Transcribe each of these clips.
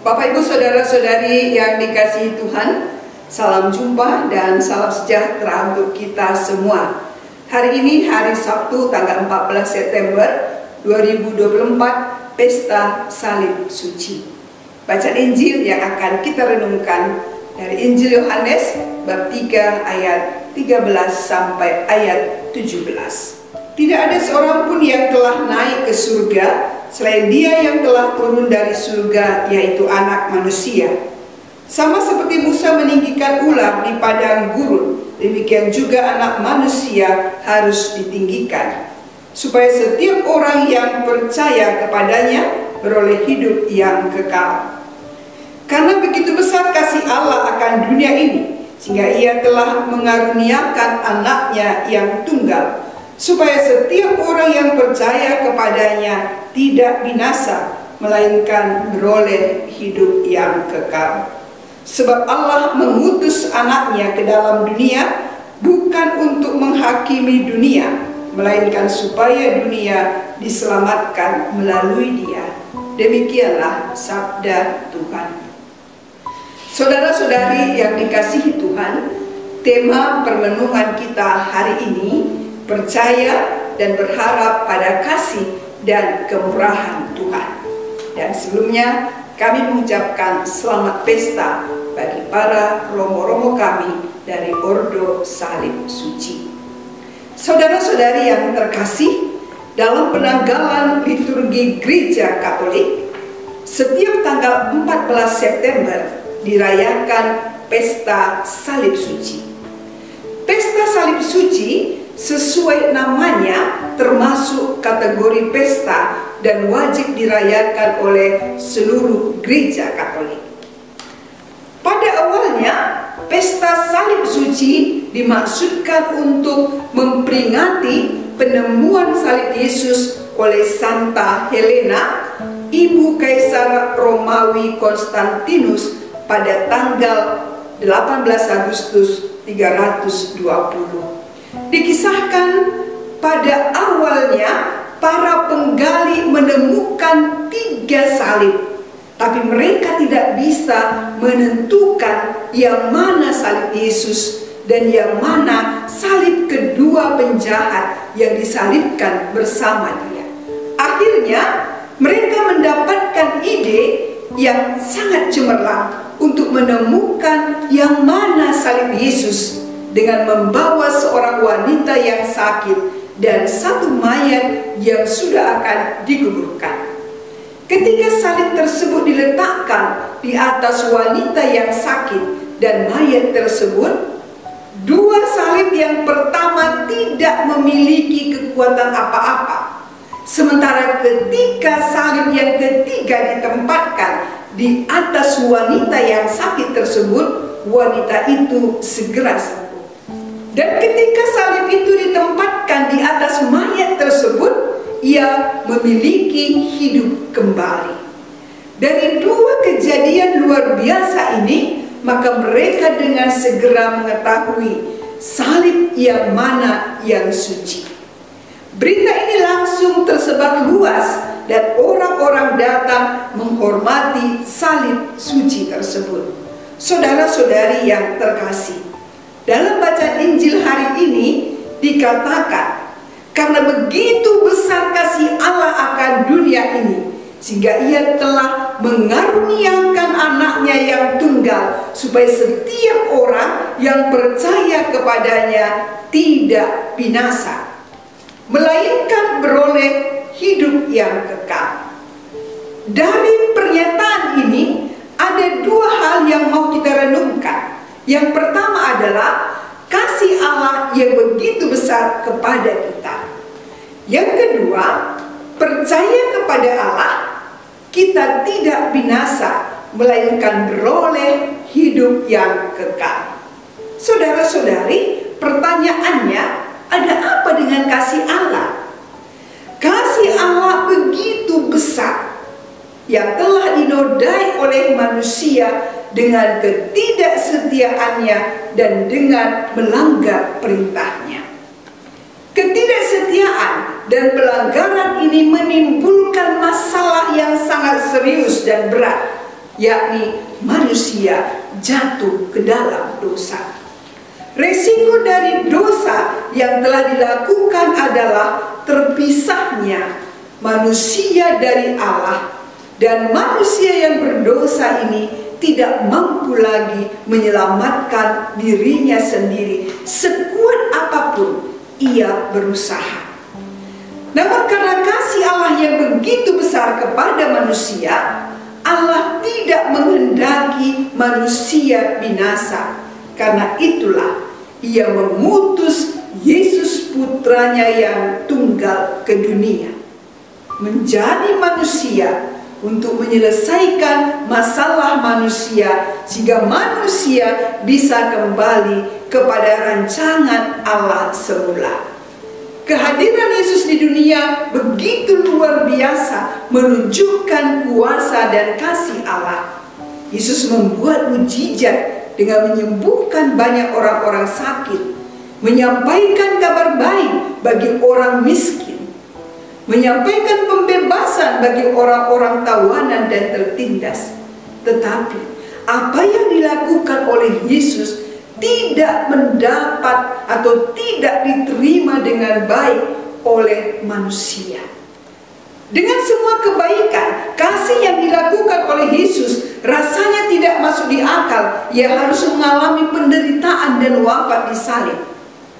Bapak Ibu Saudara-saudari yang dikasihi Tuhan, salam jumpa dan salam sejahtera untuk kita semua. Hari ini hari Sabtu tanggal 14 September 2024, Pesta Salib Suci. Bacaan Injil yang akan kita renungkan dari Injil Yohanes bab 3 ayat 13 sampai ayat 17. Tidak ada seorang pun yang telah naik ke surga selain Dia yang telah turun dari surga, yaitu Anak Manusia. Sama seperti Musa meninggikan ular di padang gurun, demikian juga Anak Manusia harus ditinggikan, supaya setiap orang yang percaya kepadanya beroleh hidup yang kekal. Karena begitu besar kasih Allah akan dunia ini, sehingga Ia telah mengaruniakan Anaknya yang tunggal, supaya setiap orang yang percaya kepadanya tidak binasa, melainkan beroleh hidup yang kekal. Sebab Allah mengutus Anaknya ke dalam dunia bukan untuk menghakimi dunia, melainkan supaya dunia diselamatkan melalui Dia. Demikianlah sabda Tuhan. Saudara-saudari yang dikasihi Tuhan, tema permenungan kita hari ini, percaya dan berharap pada kasih dan kemurahan Tuhan. Dan sebelumnya kami mengucapkan selamat pesta bagi para romo-romo kami dari Ordo Salib Suci. Saudara-saudari yang terkasih, dalam penanggalan liturgi Gereja Katolik, setiap tanggal 14 September dirayakan Pesta Salib Suci. Pesta Salib Suci sesuai namanya termasuk kategori pesta dan wajib dirayakan oleh seluruh gereja Katolik. Pada awalnya, Pesta Salib Suci dimaksudkan untuk memperingati penemuan salib Yesus oleh Santa Helena, ibu Kaisar Romawi Konstantinus, pada tanggal 18 Agustus 320. Dikisahkan pada awalnya para penggali menemukan 3 salib, tapi mereka tidak bisa menentukan yang mana salib Yesus dan yang mana salib kedua penjahat yang disalibkan bersama Dia. Akhirnya mereka mendapatkan ide yang sangat cemerlang untuk menemukan yang mana salib Yesus, dengan membawa seorang wanita yang sakit dan satu mayat yang sudah akan dikuburkan. Ketika salib tersebut diletakkan di atas wanita yang sakit dan mayat tersebut, 2 salib yang pertama tidak memiliki kekuatan apa-apa, sementara ketika salib yang ketiga ditempatkan di atas wanita yang sakit tersebut, wanita itu segera sembuh. Dan ketika salib itu ditempatkan di atas mayat tersebut, ia memiliki hidup kembali. Dari 2 kejadian luar biasa ini, maka mereka dengan segera mengetahui salib yang mana yang suci. Berita ini langsung tersebar luas dan orang-orang datang menghormati salib suci tersebut. Saudara-saudari yang terkasih, dalam bacaan Injil hari ini dikatakan, karena begitu besar kasih Allah akan dunia ini, sehingga Ia telah mengaruniakan Anaknya yang tunggal, supaya setiap orang yang percaya kepadanya tidak binasa, melainkan beroleh hidup yang kekal. Dari pernyataan ini ada 2 hal yang mau kita renungkan. Yang pertama adalah kasih Allah yang begitu besar kepada kita. Yang kedua, percaya kepada Allah, kita tidak binasa, melainkan beroleh hidup yang kekal. Saudara-saudari, pertanyaannya, ada apa dengan kasih Allah? Kasih Allah begitu besar, yang telah dinodai oleh manusia dengan ketidaksetiaannya dan dengan melanggar perintahnya. Ketidaksetiaan dan pelanggaran ini menimbulkan masalah yang sangat serius dan berat, yakni manusia jatuh ke dalam dosa. Resiko dari dosa yang telah dilakukan adalah terpisahnya manusia dari Allah, dan manusia yang berdosa ini tidak mampu lagi menyelamatkan dirinya sendiri sekuat apapun ia berusaha. Namun karena kasih Allah yang begitu besar kepada manusia, Allah tidak menghendaki manusia binasa. Karena itulah Ia mengutus Yesus putranya yang tunggal ke dunia, menjadi manusia untuk menyelesaikan masalah manusia, sehingga manusia bisa kembali kepada rancangan Allah semula. Kehadiran Yesus di dunia begitu luar biasa, menunjukkan kuasa dan kasih Allah. Yesus membuat mukjizat dengan menyembuhkan banyak orang-orang sakit, menyampaikan kabar baik bagi orang miskin, menyampaikan pembebasan bagi orang-orang tawanan dan tertindas. Tetapi apa yang dilakukan oleh Yesus tidak mendapat atau tidak diterima dengan baik oleh manusia. Dengan semua kebaikan, kasih yang dilakukan oleh Yesus rasanya tidak masuk di akal. Ia harus mengalami penderitaan dan wafat di salib.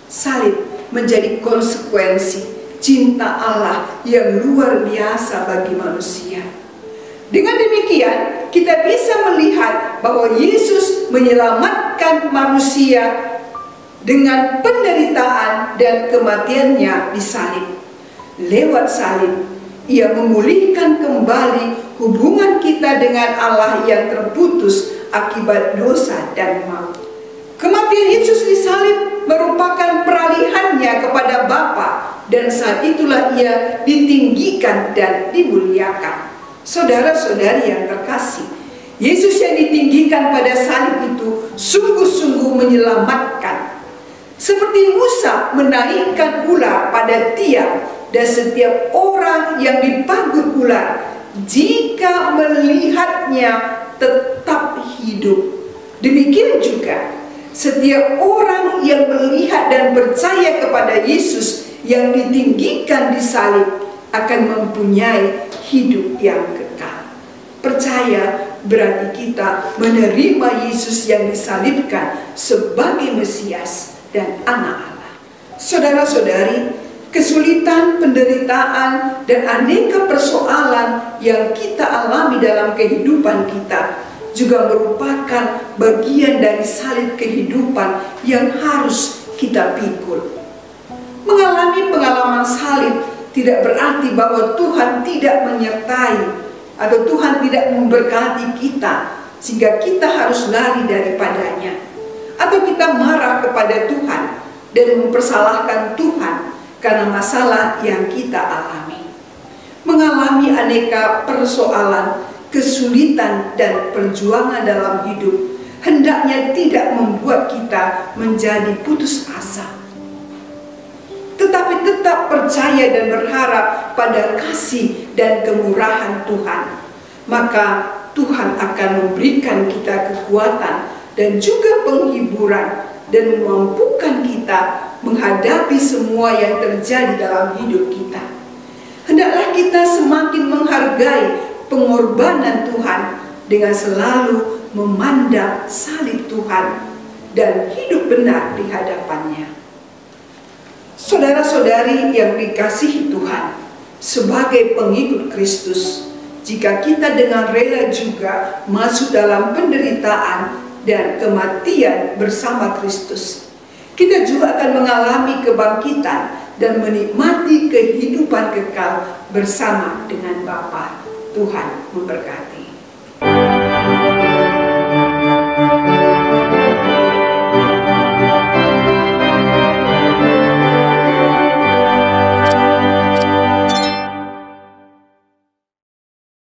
Salib menjadi konsekuensi cinta Allah yang luar biasa bagi manusia. Dengan demikian, kita bisa melihat bahwa Yesus menyelamatkan manusia dengan penderitaan dan kematiannya di salib. Lewat salib, Ia memulihkan kembali hubungan kita dengan Allah yang terputus akibat dosa dan maut. Kematian Yesus di salib merupakan peralihannya kepada Bapa, dan saat itulah Ia ditinggikan dan dimuliakan. Saudara-saudari yang terkasih, Yesus yang ditinggikan pada salib itu sungguh-sungguh menyelamatkan. Seperti Musa menaikkan ular pada tiang, dan setiap orang yang dipagut ular, jika melihatnya tetap hidup. Demikian juga setiap orang yang melihat dan percaya kepada Yesus yang ditinggikan di salib akan mempunyai hidup yang kekal. Percaya berarti kita menerima Yesus yang disalibkan sebagai Mesias dan anak Allah. Saudara-saudari, kesulitan, penderitaan, dan aneka persoalan yang kita alami dalam kehidupan kita juga merupakan bagian dari salib kehidupan yang harus kita pikul. Mengalami pengalaman salib tidak berarti bahwa Tuhan tidak menyertai atau Tuhan tidak memberkati kita sehingga kita harus lari daripadanya, atau kita marah kepada Tuhan dan mempersalahkan Tuhan karena masalah yang kita alami. Mengalami aneka persoalan, kesulitan, dan perjuangan dalam hidup hendaknya tidak membuat kita menjadi putus asa, tetapi tetap percaya dan berharap pada kasih dan kemurahan Tuhan. Maka Tuhan akan memberikan kita kekuatan dan juga penghiburan, dan memampukan kita menghadapi semua yang terjadi dalam hidup kita. Hendaklah kita semakin menghargai pengorbanan Tuhan dengan selalu memandang salib Tuhan dan hidup benar di hadapannya. Saudara-saudari yang dikasihi Tuhan, sebagai pengikut Kristus, jika kita dengan rela juga masuk dalam penderitaan dan kematian bersama Kristus, kita juga akan mengalami kebangkitan dan menikmati kehidupan kekal bersama dengan Bapa. Tuhan memberkati.